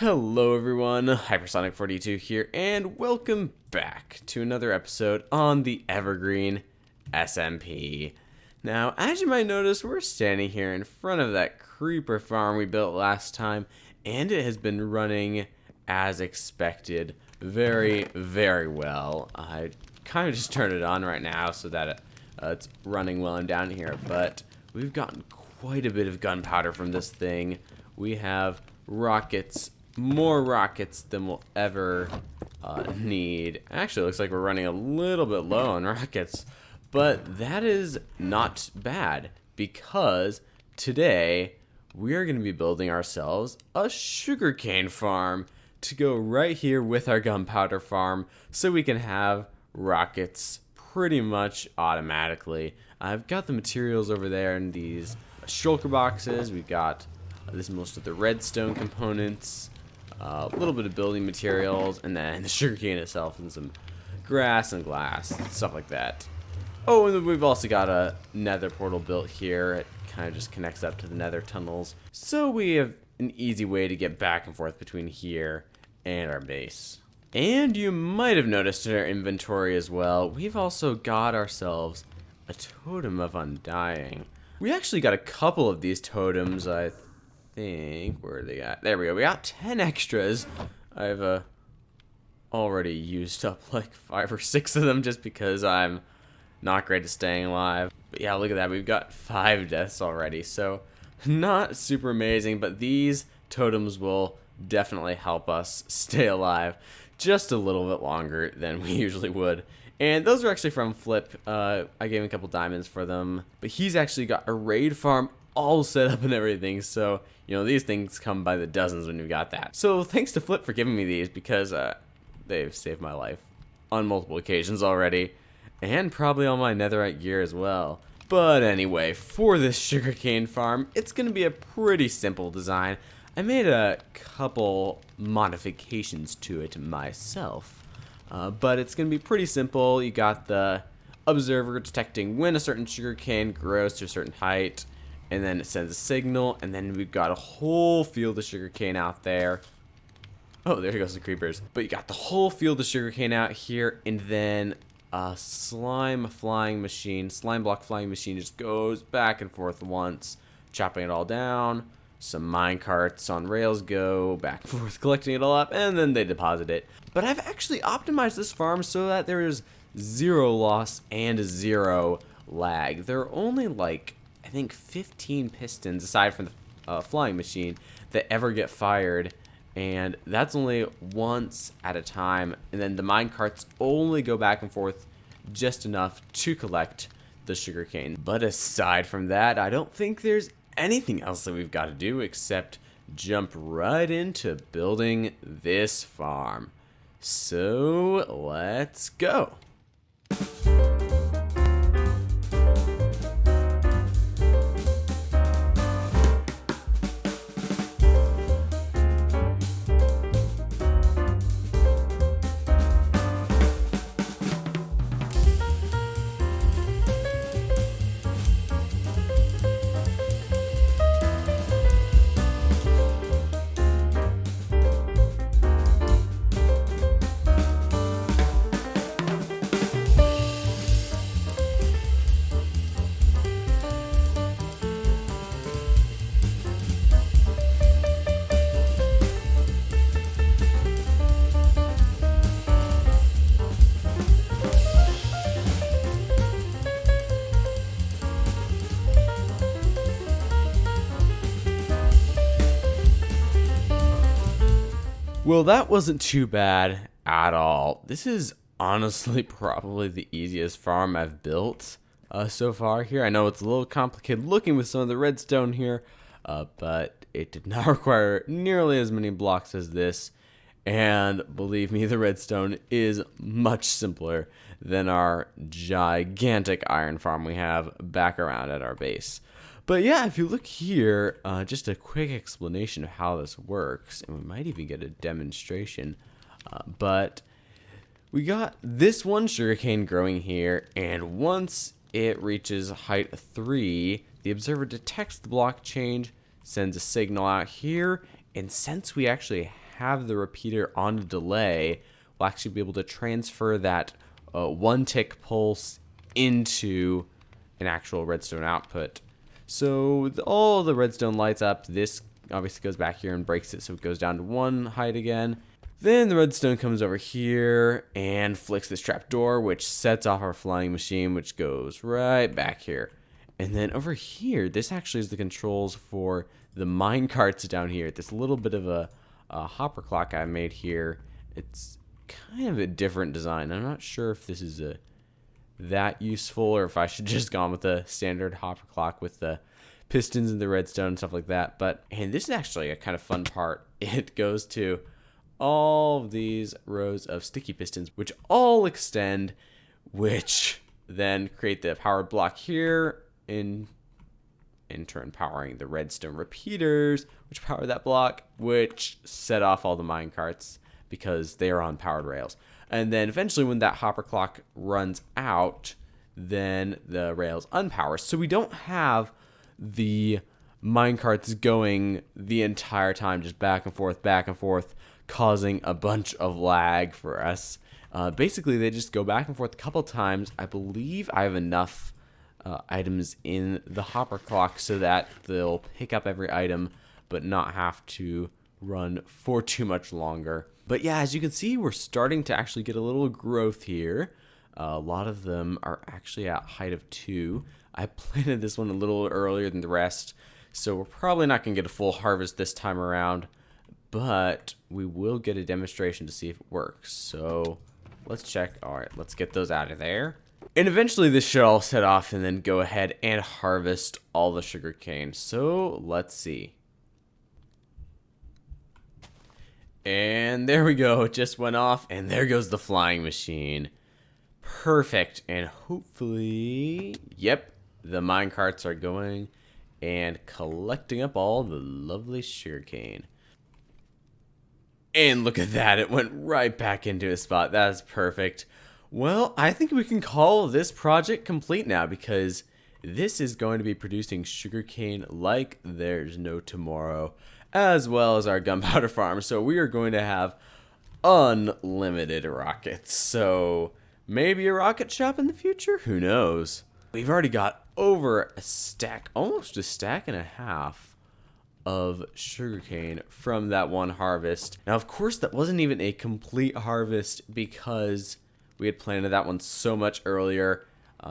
Hello everyone, Hypersonic42 here, and welcome back to another episode on the Evergreen SMP. Now, as you might notice, we're standing here in front of that creeper farm we built last time, and it has been running as expected very, very well. I kind of just turned it on right now so that it's running well and down here, but we've gotten quite a bit of gunpowder from this thing. We have rockets, more rockets than we'll ever need. Actually, it looks like we're running a little bit low on rockets, but that is not bad because today we are going to be building ourselves a sugarcane farm to go right here with our gunpowder farm so we can have rockets pretty much automatically. I've got the materials over there in these shulker boxes. We've got this is most of the redstone components, a little bit of building materials, and then the sugarcane itself and some grass and glass, stuff like that. Oh, and then we've also got a nether portal built here. It kind of just connects up to the nether tunnels. So we have an easy way to get back and forth between here and our base. And you might have noticed in our inventory as well, we've also got ourselves a totem of undying. We actually got a couple of these totems, I think. Where are they at? There we go. We got 10 extras. I've already used up like 5 or 6 of them just because I'm not great at staying alive. But yeah, look at that. We've got 5 deaths already. So not super amazing, but these totems will definitely help us stay alive just a little bit longer than we usually would. And those are actually from Flip. I gave him a couple diamonds for them. But he's actually got a raid farm all set up and everything. So, you know, these things come by the dozens when you've got that. So thanks to Flip for giving me these because they've saved my life on multiple occasions already. And probably all my netherite gear as well. But anyway, for this sugarcane farm, it's going to be a pretty simple design. I made a couple modifications to it myself. But it's going to be pretty simple. You got the observer detecting when a certain sugarcane grows to a certain height, and then it sends a signal, and then we've got a whole field of sugarcane out there. Oh, there goes the creepers. But you got the whole field of sugarcane out here, and then a slime block flying machine just goes back and forth once, chopping it all down. Some mine carts on rails go back and forth collecting it all up, and then they deposit it. But I've actually optimized this farm so that there is 0 loss and 0 lag. There are only like, I think 15 pistons aside from the flying machine that ever get fired, and that's only once at a time. And then the mine carts only go back and forth just enough to collect the sugarcane. But aside from that, I don't think there's anything else that we've got to do except jump right into building this farm. So let's go. Well, that wasn't too bad at all. This is honestly probably the easiest farm I've built so far here. I know it's a little complicated looking with some of the redstone here, but it did not require nearly as many blocks as this. And believe me, the redstone is much simpler than our gigantic iron farm we have back around at our base. But yeah, if you look here, just a quick explanation of how this works, and we might even get a demonstration. But we got this one sugarcane growing here, and once it reaches height 3, the observer detects the block change, sends a signal out here, and since we actually have the repeater on a delay, we'll actually be able to transfer that 1 tick pulse into an actual redstone output. So all the redstone lights up. This obviously goes back here and breaks it, so it goes down to 1 height again. Then the redstone comes over here and flicks this trapdoor, which sets off our flying machine, which goes right back here. And then over here, this actually is the controls for the mine carts down here. This little bit of a hopper clock I made here. It's kind of a different design. I'm not sure if this is that useful or if I should just gone with the standard hopper clock with the pistons and the redstone and stuff like that. And this is actually a kind of fun part. It goes to all of these rows of sticky pistons, which all extend, which then create the powered block here, in turn powering the redstone repeaters, which power that block, which set off all the mine carts because they are on powered rails. And then eventually when that hopper clock runs out, then the rails unpower. So we don't have the mine carts going the entire time, just back and forth, causing a bunch of lag for us. Basically, they just go back and forth a couple times. I believe I have enough items in the hopper clock so that they'll pick up every item, but not have to run for too much longer. But yeah, as you can see, we're starting to actually get a little growth here. A lot of them are actually at height of 2. I planted this one a little earlier than the rest, so we're probably not going to get a full harvest this time around, but we will get a demonstration to see if it works. So let's check. All right, let's get those out of there. And eventually this should all set off and then go ahead and harvest all the sugarcane. So let's see. And there we go. It just went off, and there goes the flying machine. Perfect. And hopefully, yep, the mine carts are going and collecting up all the lovely sugarcane. And look at that. It went right back into a spot. That's perfect. Well, I think we can call this project complete now, because this is going to be producing sugarcane like there's no tomorrow, as well as our gunpowder farm. So we are going to have unlimited rockets. So maybe a rocket shop in the future? Who knows? We've already got over a stack, almost a stack and a half of sugarcane from that one harvest. Now, of course, that wasn't even a complete harvest because we had planted that one so much earlier.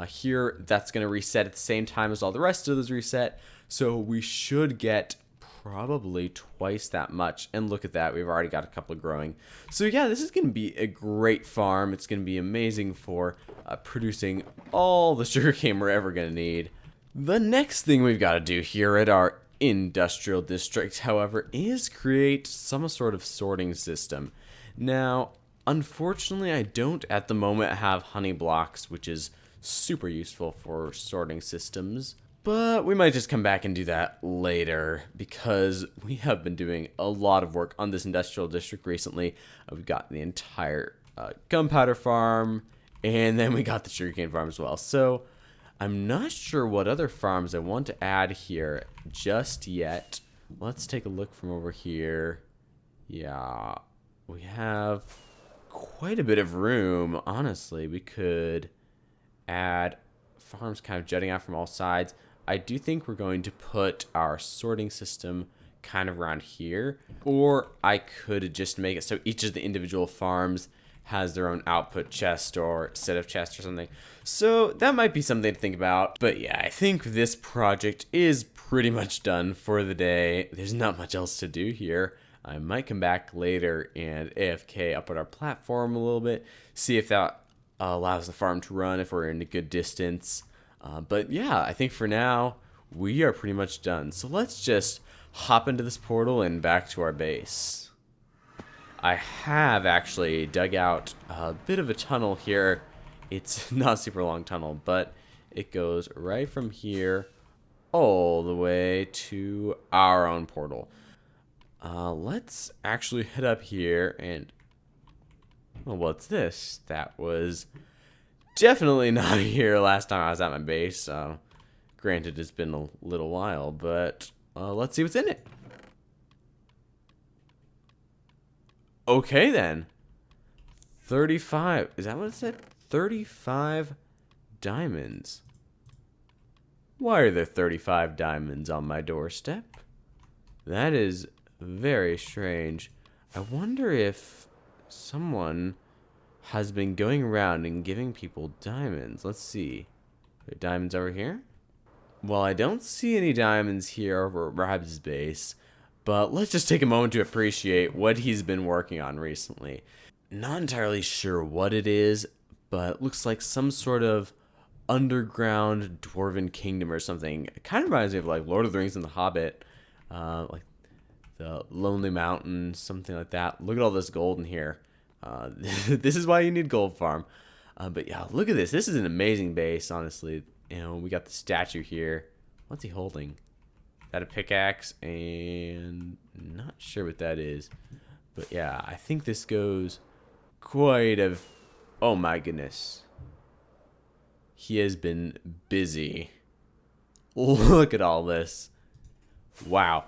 Here, that's going to reset at the same time as all the rest of those reset. So we should get probably twice that much. And look at that, we've already got a couple growing. So yeah, this is going to be a great farm. It's going to be amazing for producing all the sugarcane we're ever going to need. The next thing we've got to do here at our industrial district, however, is create some sort of sorting system. Now, unfortunately, I don't at the moment have honey blocks, which is super useful for sorting systems. But we might just come back and do that later, because we have been doing a lot of work on this industrial district recently. We've got the entire gunpowder farm, and then we got the sugarcane farm as well. So I'm not sure what other farms I want to add here just yet. Let's take a look from over here. Yeah, we have quite a bit of room. Honestly, we could add farms kind of jutting out from all sides. I do think we're going to put our sorting system kind of around here, or I could just make it so each of the individual farms has their own output chest or set of chests or something. So that might be something to think about. But yeah, I think this project is pretty much done for the day. There's not much else to do here. I might come back later and AFK up at our platform a little bit, see if that allows the farm to run if we're in a good distance. But yeah, I think for now, we are pretty much done. So let's just hop into this portal and back to our base. I have actually dug out a bit of a tunnel here. It's not a super long tunnel, but it goes right from here all the way to our own portal. Let's actually head up here and... well, what's this? That was definitely not here last time I was at my base. Granted, it's been a little while, but let's see what's in it. Okay, then. 35. Is that what it said? 35 diamonds. Why are there 35 diamonds on my doorstep? That is very strange. I wonder if someone has been going around and giving people diamonds. Let's see. Are there diamonds over here? Well, I don't see any diamonds here over Rab's base, but let's just take a moment to appreciate what he's been working on recently. Not entirely sure what it is, but it looks like some sort of underground dwarven kingdom or something. It kind of reminds me of like Lord of the Rings and the Hobbit, like the Lonely Mountain, something like that. Look at all this gold in here. This is why you need gold farm. But yeah, look at this. This is an amazing base, honestly. You know, we got the statue here. What's he holding? Is that a pickaxe? And not sure what that is. But yeah, I think this goes quite a... Oh my goodness. He has been busy. Look at all this. Wow.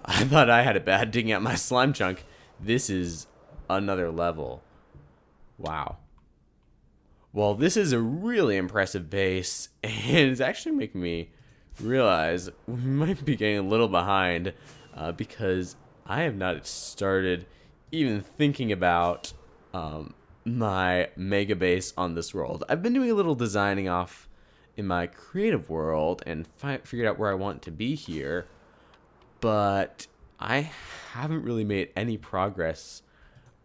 I thought I had it bad digging out my slime chunk. This is another level. Wow. Well, this is a really impressive base, and it's actually making me realize we might be getting a little behind because I have not started even thinking about my mega base on this world. I've been doing a little designing off in my creative world and figured out where I want to be here, but I haven't really made any progress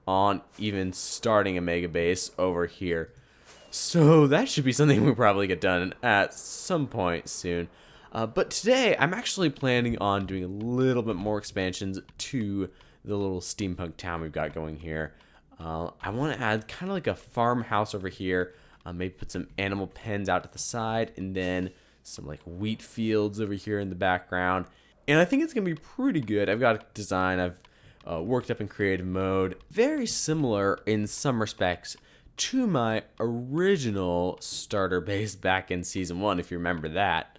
on even starting a mega base over here. So that should be something we'll probably get done at some point soon. But today, I'm actually planning on doing a little bit more expansions to the little steampunk town we've got going here. I want to add kind of like a farmhouse over here. Maybe put some animal pens out to the side, and then some like wheat fields over here in the background. And I think it's going to be pretty good. I've got a design I've worked up in creative mode. Very similar in some respects to my original starter base back in season 1, if you remember that,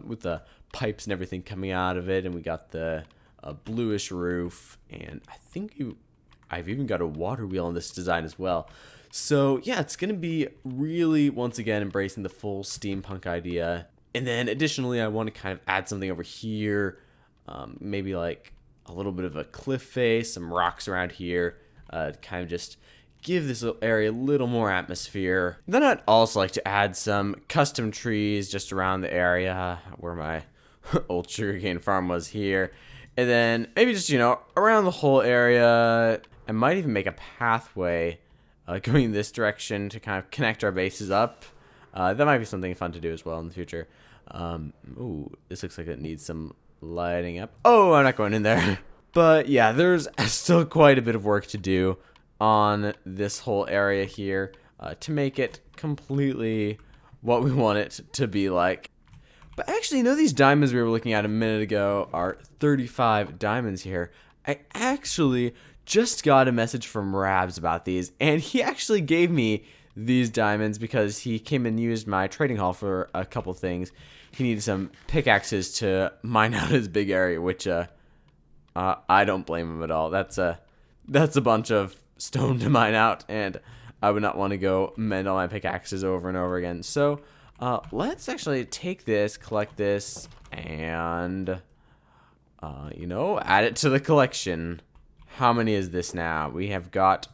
with the pipes and everything coming out of it, and we got the bluish roof, and I think I've even got a water wheel in this design as well. So yeah, it's gonna be really, once again, embracing the full steampunk idea. And then additionally, I want to kind of add something over here, maybe like a little bit of a cliff face, some rocks around here, kind of just give this little area a little more atmosphere. Then I'd also like to add some custom trees just around the area where my old sugarcane farm was here. And then maybe just, you know, around the whole area. I might even make a pathway going in this direction to kind of connect our bases up. That might be something fun to do as well in the future. Ooh, this looks like it needs some lighting up. Oh, I'm not going in there. But yeah, there's still quite a bit of work to do on this whole area here to make it completely what we want it to be like. But actually, you know, these diamonds we were looking at a minute ago are 35 diamonds here. I actually just got a message from Rabs about these, and he actually gave me these diamonds because he came and used my trading hall for a couple things. He needed some pickaxes to mine out his big area, which I don't blame him at all. That's a bunch of stone to mine out, and I would not want to go mend all my pickaxes over and over again. So let's actually take this, collect this, and you know, add it to the collection. How many is this now? We have got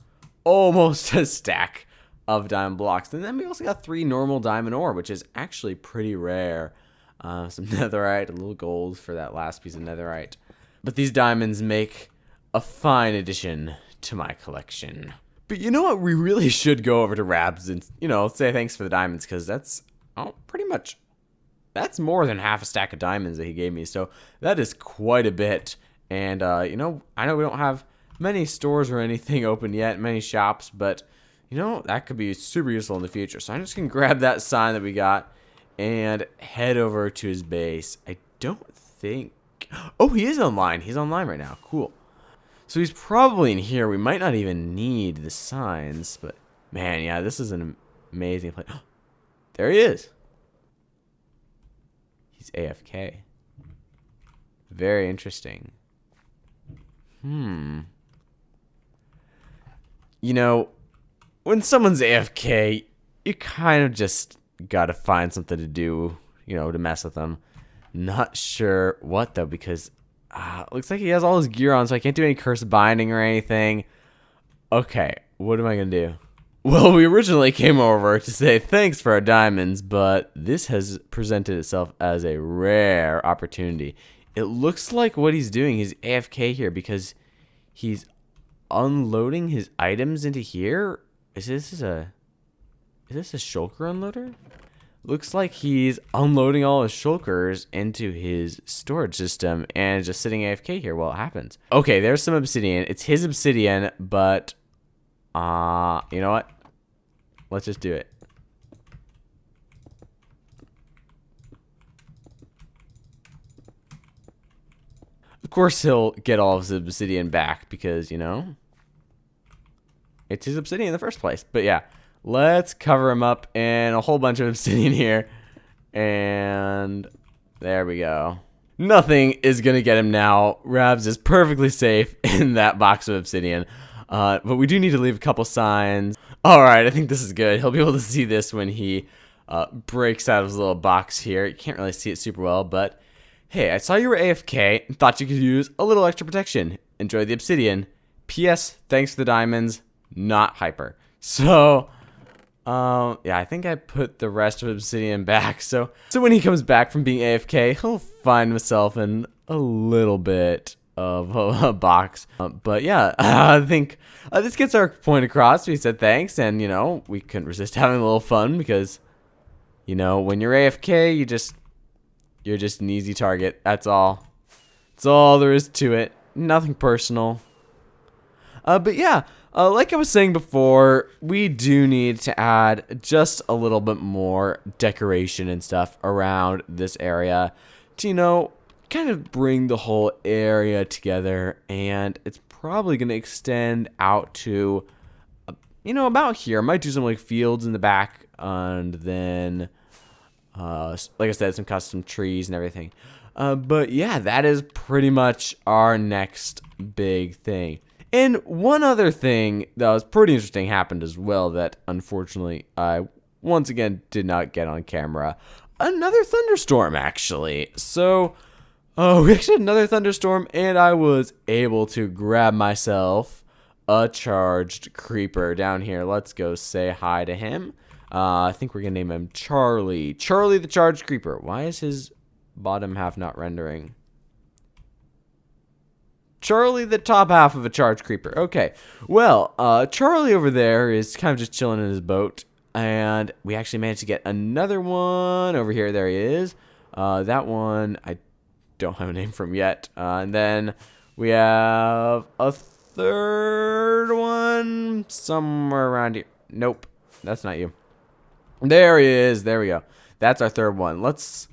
almost a stack of diamond blocks, and then we also got 3 normal diamond ore, which is actually pretty rare. Some netherite, a little gold for that last piece of netherite. But these diamonds make a fine addition to my collection. But you know what? We really should go over to Rabs and, you know, say thanks for the diamonds, because that's pretty much, that's more than half a stack of diamonds that he gave me. So that is quite a bit. And, you know, I know we don't have many stores or anything open yet, many shops, but, you know, that could be super useful in the future. So I'm just going to grab that sign that we got and head over to his base. I don't think... Oh, he is online. He's online right now. Cool. So he's probably in here. We might not even need the signs, but man, yeah, this is an amazing place. There he is. He's AFK. Very interesting. You know, when someone's AFK, you kind of just gotta find something to do, you know, to mess with them. Not sure what though, because looks like he has all his gear on, so I can't do any curse binding or anything. Okay, what am I gonna do? Well, we originally came over to say thanks for our diamonds, but this has presented itself as a rare opportunity. It looks like what he's doing, he's AFK here because he's unloading his items into here. Is this a shulker unloader? Looks like he's unloading all his shulkers into his storage system and just sitting AFK here while it happens. Okay, there's some obsidian. It's his obsidian, but you know what? Let's just do it. Of course, he'll get all of his obsidian back because, you know, it's his obsidian in the first place. But yeah, let's cover him up in a whole bunch of obsidian here. And there we go. Nothing is going to get him now. Rabs is perfectly safe in that box of obsidian. But we do need to leave a couple signs. All right, I think this is good. He'll be able to see this when he breaks out of his little box here. You can't really see it super well, but hey, I saw you were AFK and thought you could use a little extra protection. Enjoy the obsidian. P.S. Thanks for the diamonds. Not hyper. So, yeah, I think I put the rest of obsidian back. So when he comes back from being AFK, he'll find himself in a little bit of a box. But yeah, I think this gets our point across. We said thanks, and, you know, we couldn't resist having a little fun because, you know, when you're AFK, you're just an easy target. That's all. That's all there is to it. Nothing personal. But yeah, like I was saying before, we do need to add just a little bit more decoration and stuff around this area to, you know, kind of bring the whole area together. And it's probably going to extend out to, you know, about here. I might do some like fields in the back, and then like I said, some custom trees and everything. But yeah, that is pretty much our next big thing. And one other thing that was pretty interesting happened as well that unfortunately I once again did not get on camera. Another thunderstorm, actually. So we actually had another thunderstorm, and I was able to grab myself a charged creeper down here. Let's go say hi to him. I think we're going to name him Charlie. Charlie the charged creeper. Why is his bottom half not rendering? Charlie the top half of a charged creeper. Okay. Well, Charlie over there is kind of just chilling in his boat. And we actually managed to get another one over here. There he is. That one, I don't have a name for him yet. And then we have a third one somewhere around here. Nope. That's not you. There he is. There we go. That's our third one. Let's,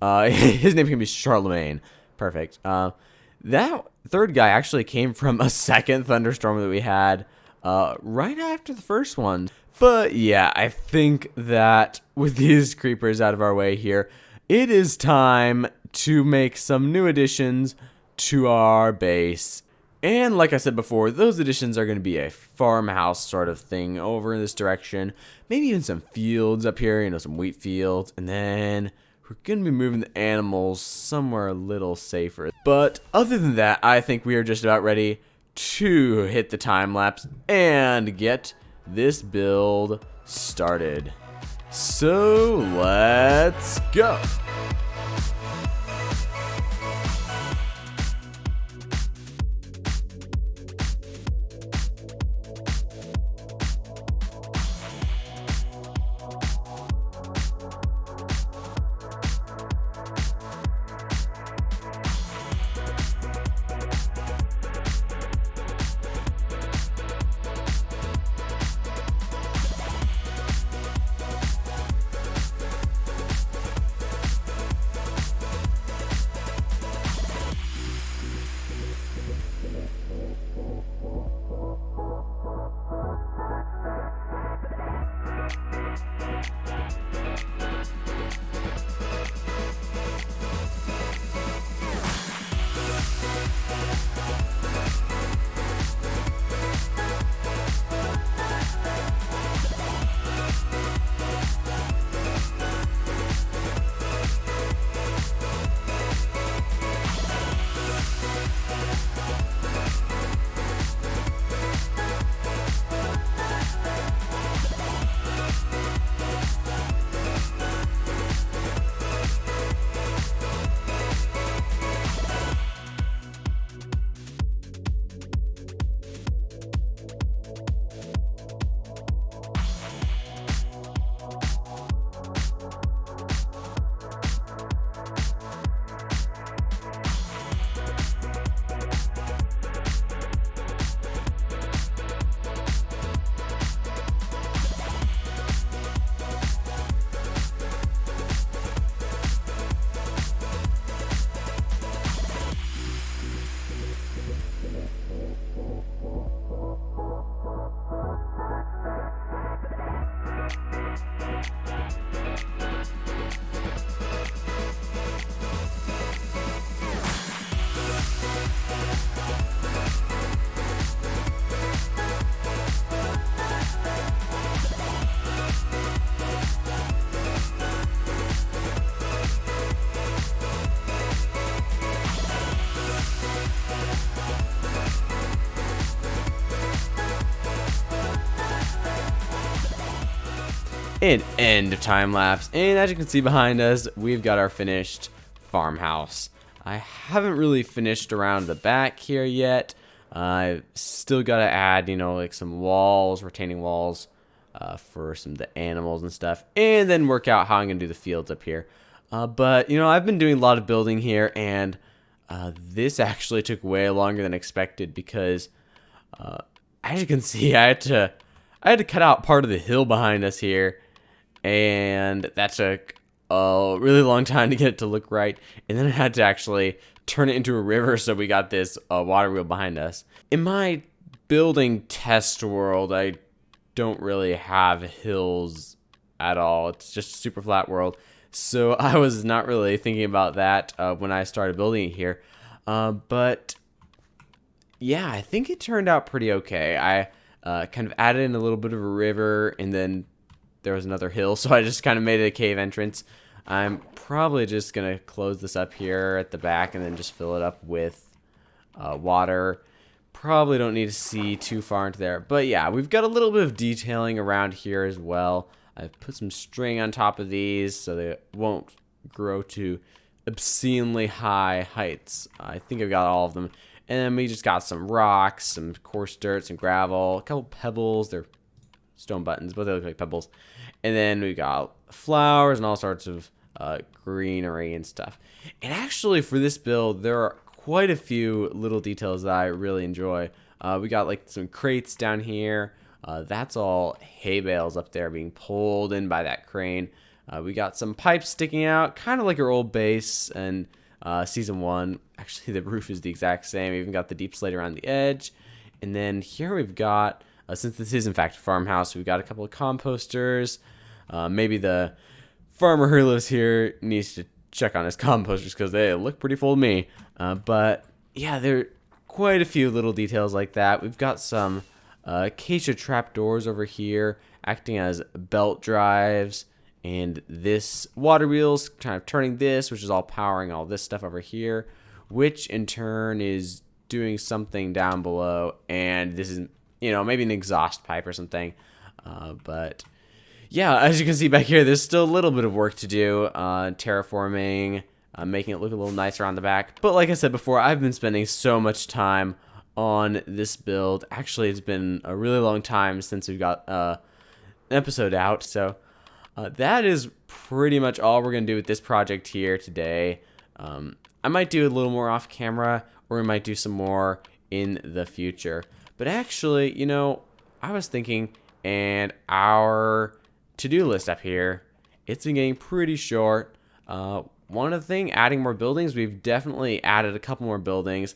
his name can be Charlemagne. Perfect. That third guy actually came from a second thunderstorm that we had right after the first one. But yeah, I think that with these creepers out of our way here, it is time to make some new additions to our base. And like I said before, those additions are going to be a farmhouse sort of thing over in this direction. Maybe even some fields up here, you know, some wheat fields. And then we're going to be moving the animals somewhere a little safer. But other than that, I think we are just about ready to hit the time lapse and get this build started. So let's go. an end of time lapse. And as you can see behind us, we've got our finished farmhouse. I haven't really finished around the back here yet. I've still got to add, like some walls, retaining walls for some of the animals and stuff, and then work out how I'm going to do the fields up here. But, I've been doing a lot of building here, and this actually took way longer than expected because, as you can see, I had to cut out part of the hill behind us here, and that took a really long time to get it to look right. And then I had to actually turn it into a river, so we got this water wheel behind us. In my building test world, I don't really have hills at all. It's just a super flat world. So I was not really thinking about that when I started building it here. But yeah, I think it turned out pretty okay. I kind of added in a little bit of a river, and then there was another hill, so I just kind of made it a cave entrance. I'm probably just going to close this up here at the back and then just fill it up with water. Probably don't need to see too far into there. But yeah, we've got a little bit of detailing around here as well. I've put some string on top of these so they won't grow to obscenely high heights. I think I've got all of them. And then we just got some rocks, some coarse dirt, some gravel, a couple pebbles. They're stone buttons, but they look like pebbles. And then we got flowers and all sorts of greenery and stuff. And actually for this build, there are quite a few little details that I really enjoy. We got like some crates down here. That's all hay bales up there being pulled in by that crane. We got some pipes sticking out, kind of like our old base and season 1. Actually, the roof is the exact same. We even got the deep slate around the edge. And then here we've got, since this is in fact a farmhouse, we've got a couple of composters. Maybe the farmer who lives here needs to check on his composters because they look pretty full to me. But yeah, there are quite a few little details like that. We've got some acacia trapdoors over here acting as belt drives, and this water wheel's kind of turning this, which is all powering all this stuff over here, which in turn is doing something down below, and this is, maybe an exhaust pipe or something. But yeah, as you can see back here, there's still a little bit of work to do, terraforming, making it look a little nicer on the back. But like I said before, I've been spending so much time on this build. Actually, it's been a really long time since we got an episode out, so that is pretty much all we're going to do with this project here today. I might do a little more off camera, or we might do some more in the future. But actually, I was thinking, and our to-do list up here, it's been getting pretty short. One other thing, adding more buildings. We've definitely added a couple more buildings.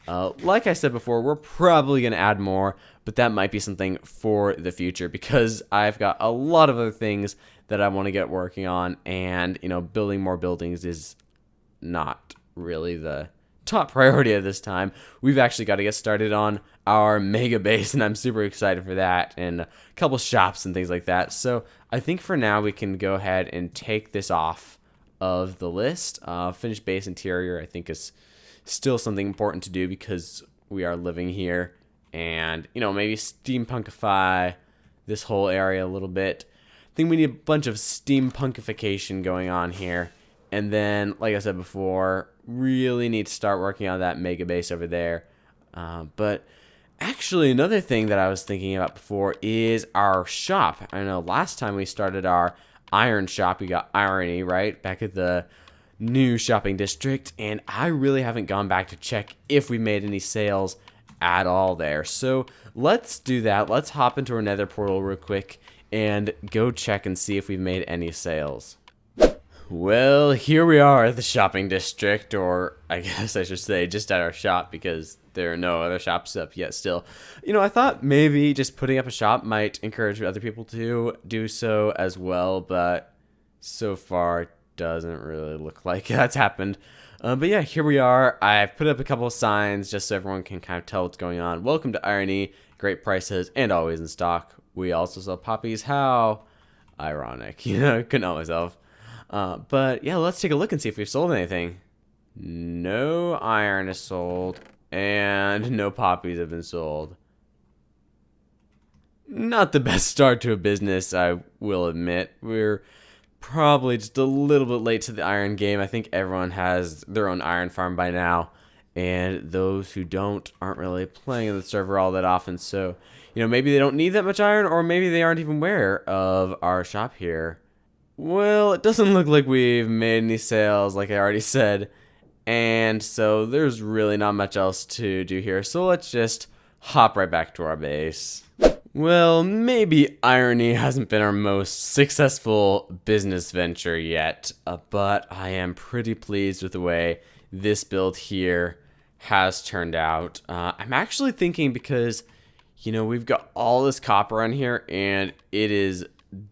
Like I said before, we're probably going to add more, but that might be something for the future because I've got a lot of other things that I want to get working on, and, building more buildings is not really the top priority at this time. We've actually got to get started on our mega base, and I'm super excited for that, and a couple shops and things like that. So I think for now we can go ahead and take this off of the list. Finished base interior, I think, is still something important to do because we are living here, and maybe steampunkify this whole area a little bit. I think we need a bunch of steampunkification going on here, and then, like I said before, really need to start working on that mega base over there. But actually, another thing that I was thinking about before is our shop. I know last time we started our iron shop, we got irony, right, back at the new shopping district, and I really haven't gone back to check if we made any sales at all there. So let's do that. Let's hop into our nether portal real quick and go check and see if we've made any sales. Well, here we are at the shopping district, or I guess I should say just at our shop because there are no other shops up yet still. I thought maybe just putting up a shop might encourage other people to do so as well, but so far it doesn't really look like that's happened. But yeah, here we are. I've put up a couple of signs just so everyone can kind of tell what's going on. Welcome to Irony, great prices, and always in stock. We also sell poppies. How ironic, couldn't help myself. But yeah, let's take a look and see if we've sold anything. No iron is sold, and no poppies have been sold. not the best start to a business, I will admit. We're probably just a little bit late to the iron game. I think everyone has their own iron farm by now, and those who don't aren't really playing in the server all that often. So, maybe they don't need that much iron, or maybe they aren't even aware of our shop here. Well, it doesn't look like we've made any sales, like I already said, and so there's really not much else to do here. So let's just hop right back to our base. Well, maybe irony hasn't been our most successful business venture yet, but I am pretty pleased with the way this build here has turned out. I'm actually thinking because, we've got all this copper on here, and it is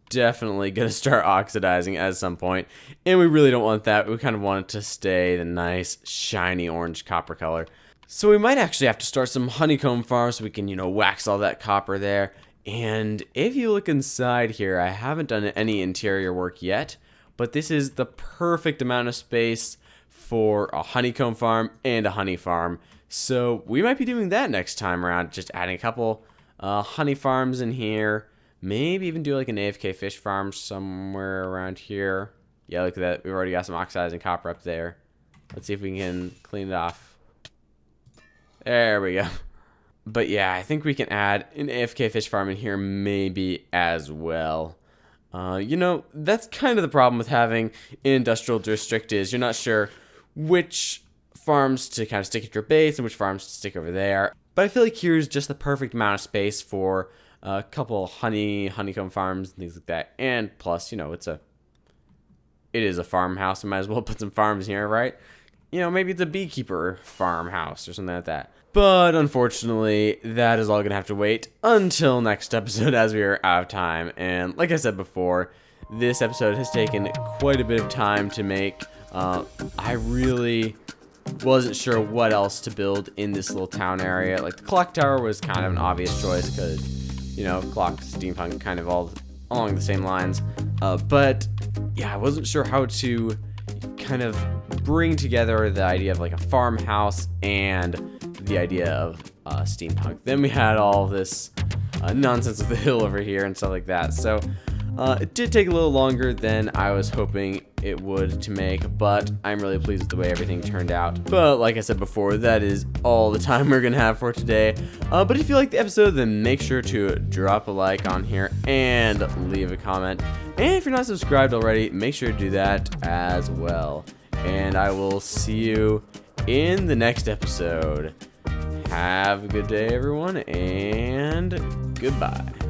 definitely going to start oxidizing at some point, and we really don't want that. We kind of want it to stay the nice, shiny orange copper color. So we might actually have to start some honeycomb farms so we can, wax all that copper there. And if you look inside here, I haven't done any interior work yet, but this is the perfect amount of space for a honeycomb farm and a honey farm. So we might be doing that next time around, just adding a couple honey farms in here. Maybe even do like an AFK fish farm somewhere around here. Yeah, look at that. We've already got some oxidizing copper up there. Let's see if we can clean it off. There we go. But yeah, I think we can add an AFK fish farm in here maybe as well. That's kind of the problem with having an industrial district is you're not sure which farms to kind of stick at your base and which farms to stick over there. But I feel like here's just the perfect amount of space for a couple honeycomb farms and things like that. And plus, it is a farmhouse. I might as well put some farms here, right? Maybe it's a beekeeper farmhouse or something like that. But unfortunately, that is all going to have to wait until next episode as we are out of time. And like I said before, this episode has taken quite a bit of time to make. I really wasn't sure what else to build in this little town area. Like the clock tower was kind of an obvious choice because, clock, steampunk, kind of all along the same lines. But yeah, I wasn't sure how to kind of bring together the idea of like a farmhouse and the idea of steampunk. Then we had all this nonsense with the hill over here and stuff like that. So it did take a little longer than I was hoping it would to make, but I'm really pleased with the way everything turned out. But like I said before, that is all the time we're gonna have for today. But if you like the episode, then make sure to drop a like on here and leave a comment. And if you're not subscribed already, make sure to do that as well. And I will see you in the next episode. Have a good day, everyone, and goodbye.